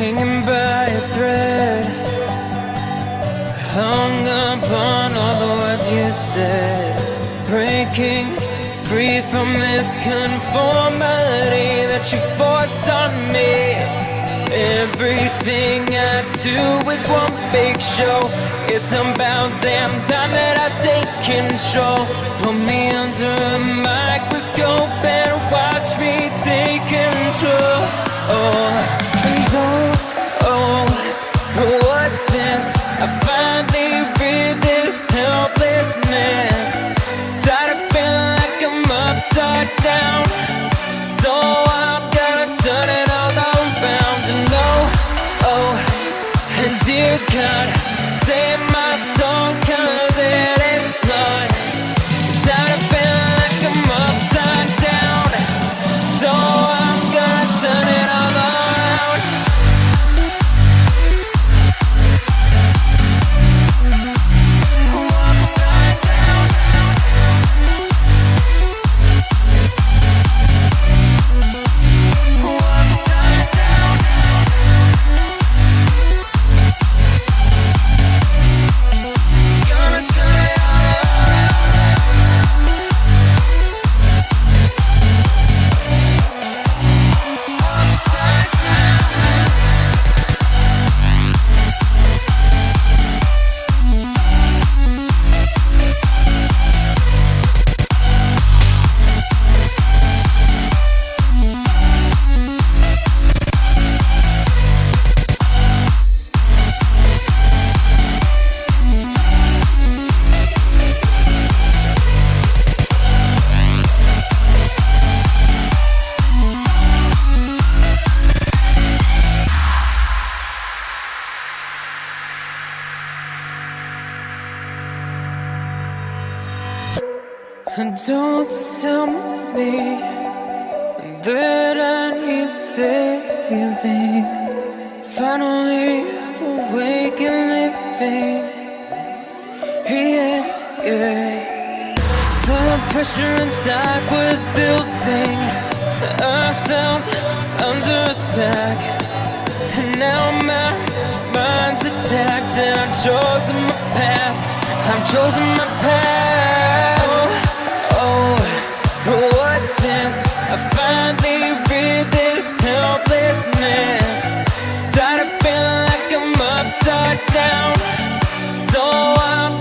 hanging by a thread, hung upon all the words you said, breaking free from this conformity that you forced on me. Everything I do is one big show. It's about damn time that I take control. Put me under a microscope and watch me take control. What's this? I finally read this helplessness. Tired of feeling like I'm upside down, so I'm gonna turn it all around. And dear God, save my soul, 'cause it is flawed. Tired of feeling like I'm upside down, so I'm gonna turn it all around. Upside down. Upside down. Gonna turn it all upside down. Don't tell me that I need saving. Finally awake and living. Yeah. The pressure inside was building. I felt under attack, and now my mind's attacked, and I've chosen my path. What's this? I finally read this helplessness. Tired of feeling like I'm upside down, so I'm